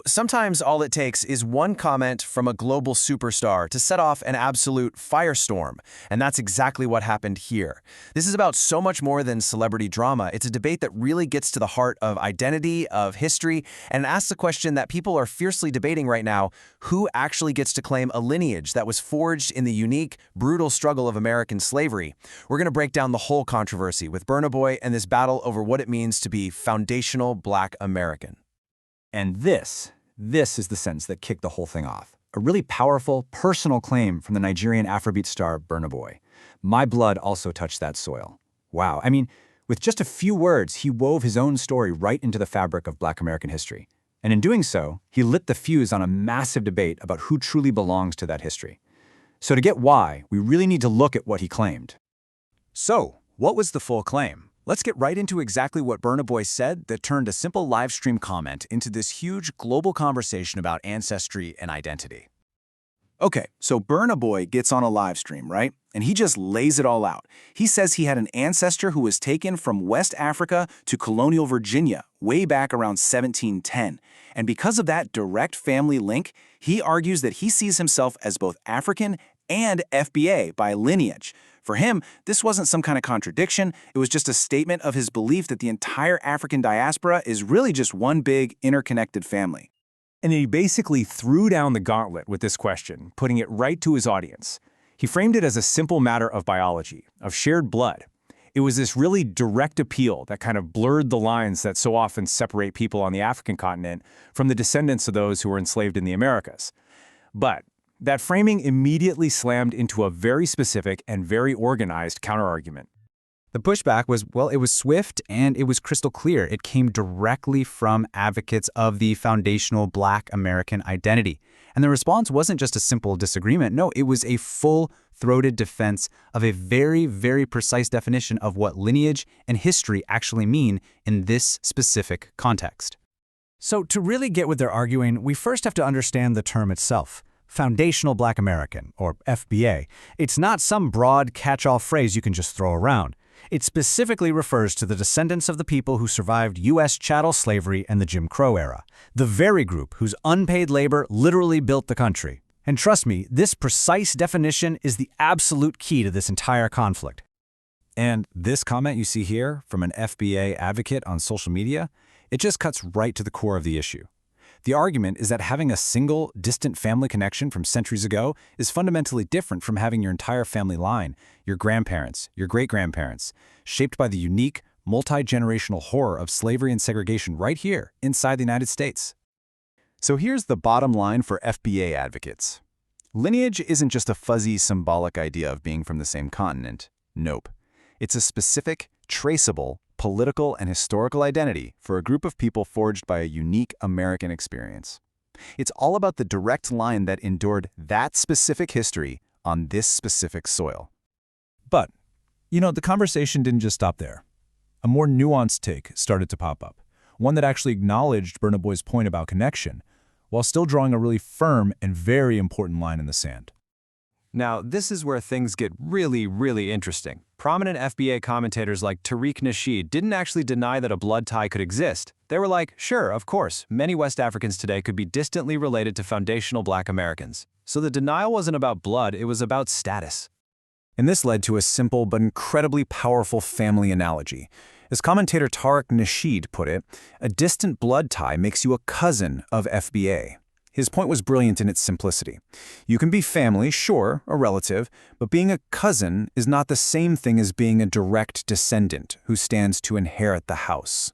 Sometimes all it takes is one comment from a global superstar to set off an absolute firestorm, and that's exactly what happened here. This is about so much more than celebrity drama. It's a debate that really gets to the heart of identity, of history, and asks the question that people are fiercely debating right now: who actually gets to claim a lineage that was forged in the unique, brutal struggle of American slavery? We're going to break down the whole controversy with Burna Boy and this battle over what it means to be foundational Black American. And this is the sentence that kicked the whole thing off. A really powerful, personal claim from the Nigerian Afrobeat star Burna Boy. My blood also touched that soil. Wow. I mean, with just a few words, he wove his own story right into the fabric of Black American history. And in doing so, he lit the fuse on a massive debate about who truly belongs to that history. So to get why, we really need to look at what he claimed. So, what was the full claim? Let's get right into exactly what Burna Boy said that turned a simple live stream comment into this huge global conversation about ancestry and identity. Okay, so Burna Boy gets on a live stream, right? And he just lays it all out. He says he had an ancestor who was taken from West Africa to colonial Virginia way back around 1710. And because of that direct family link, he argues that he sees himself as both African and FBA by lineage. For him, this wasn't some kind of contradiction. It was just a statement of his belief that the entire African diaspora is really just one big, interconnected family. And he basically threw down the gauntlet with this question, putting it right to his audience. He framed it as a simple matter of biology, of shared blood. It was this really direct appeal that kind of blurred the lines that so often separate people on the African continent from the descendants of those who were enslaved in the Americas. But that framing immediately slammed into a very specific and very organized counterargument. The pushback was, well, it was swift and it was crystal clear. It came directly from advocates of the foundational Black American identity. And the response wasn't just a simple disagreement. No, it was a full-throated defense of a very, very precise definition of what lineage and history actually mean in this specific context. So to really get what they're arguing, we first have to understand the term itself. Foundational Black American, or FBA. It's not some broad catch-all phrase you can just throw around. It specifically refers to the descendants of the people who survived U.S. chattel slavery and the Jim Crow era, the very group whose unpaid labor literally built the country. And trust me, this precise definition is the absolute key to this entire conflict. And this comment you see here from an FBA advocate on social media, it just cuts right to the core of the issue. The argument is that having a single, distant family connection from centuries ago is fundamentally different from having your entire family line, your grandparents, your great-grandparents, shaped by the unique, multi-generational horror of slavery and segregation right here, inside the United States. So here's the bottom line for FBA advocates. Lineage isn't just a fuzzy, symbolic idea of being from the same continent. Nope. It's a specific, traceable, political and historical identity for a group of people forged by a unique American experience. It's all about the direct line that endured that specific history on this specific soil. But, the conversation didn't just stop there. A more nuanced take started to pop up, one that actually acknowledged Burna Boy's point about connection, while still drawing a really firm and very important line in the sand. Now, this is where things get really, really interesting. Prominent FBA commentators like Tariq Nasheed didn't actually deny that a blood tie could exist. They were like, sure, of course, many West Africans today could be distantly related to foundational Black Americans. So the denial wasn't about blood, it was about status. And this led to a simple but incredibly powerful family analogy. As commentator Tariq Nasheed put it, a distant blood tie makes you a cousin of FBA. His point was brilliant in its simplicity. You can be family, sure, a relative, but being a cousin is not the same thing as being a direct descendant who stands to inherit the house.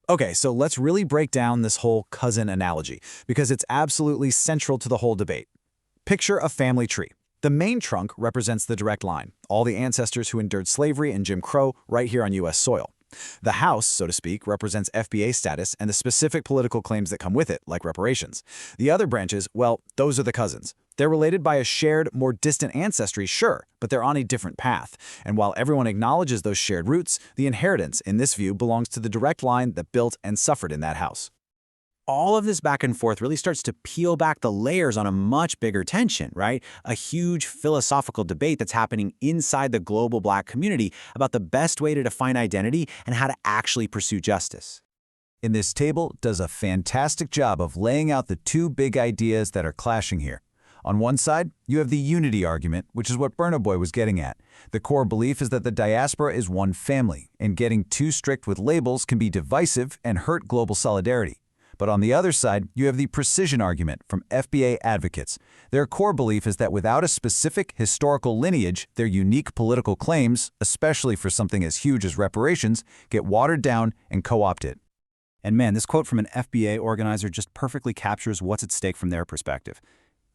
Okay, so let's really break down this whole cousin analogy, because it's absolutely central to the whole debate. Picture a family tree. The main trunk represents the direct line, all the ancestors who endured slavery and Jim Crow right here on U.S. soil. The house, so to speak, represents FBA status and the specific political claims that come with it, like reparations. The other branches, well, those are the cousins. They're related by a shared, more distant ancestry, sure, but they're on a different path. And while everyone acknowledges those shared roots, the inheritance, in this view, belongs to the direct line that built and suffered in that house. All of this back and forth really starts to peel back the layers on a much bigger tension, right? A huge philosophical debate that's happening inside the global Black community about the best way to define identity and how to actually pursue justice. in this table does a fantastic job of laying out the two big ideas that are clashing here. On one side, you have the unity argument, which is what Burna Boy was getting at. The core belief is that the diaspora is one family, and getting too strict with labels can be divisive and hurt global solidarity. But on the other side, you have the precision argument from FBA advocates. Their core belief is that without a specific historical lineage, their unique political claims, especially for something as huge as reparations, get watered down and co-opted. And man, this quote from an FBA organizer just perfectly captures what's at stake from their perspective.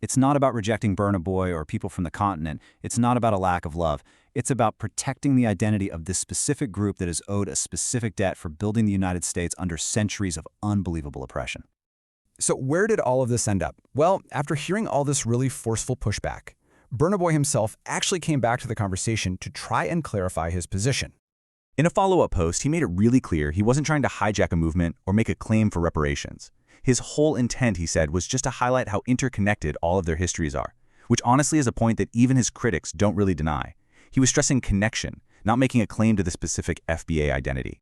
It's not about rejecting Burna Boy or people from the continent. It's not about a lack of love. It's about protecting the identity of this specific group that is owed a specific debt for building the United States under centuries of unbelievable oppression. So where did all of this end up? Well, after hearing all this really forceful pushback, Burna Boy himself actually came back to the conversation to try and clarify his position. In a follow-up post, he made it really clear he wasn't trying to hijack a movement or make a claim for reparations. His whole intent, he said, was just to highlight how interconnected all of their histories are, which honestly is a point that even his critics don't really deny. He was stressing connection, not making a claim to the specific FBA identity.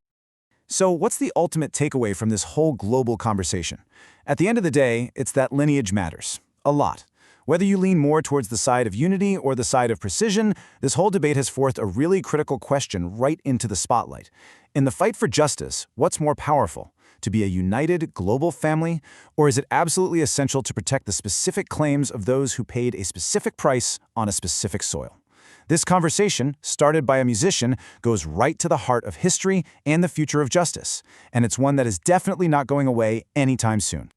So what's the ultimate takeaway from this whole global conversation? At the end of the day, it's that lineage matters. A lot. Whether you lean more towards the side of unity or the side of precision, this whole debate has forced a really critical question right into the spotlight. In the fight for justice, what's more powerful? To be a united global family, or is it absolutely essential to protect the specific claims of those who paid a specific price on a specific soil? This conversation, started by a musician, goes right to the heart of history and the future of justice, and it's one that is definitely not going away anytime soon.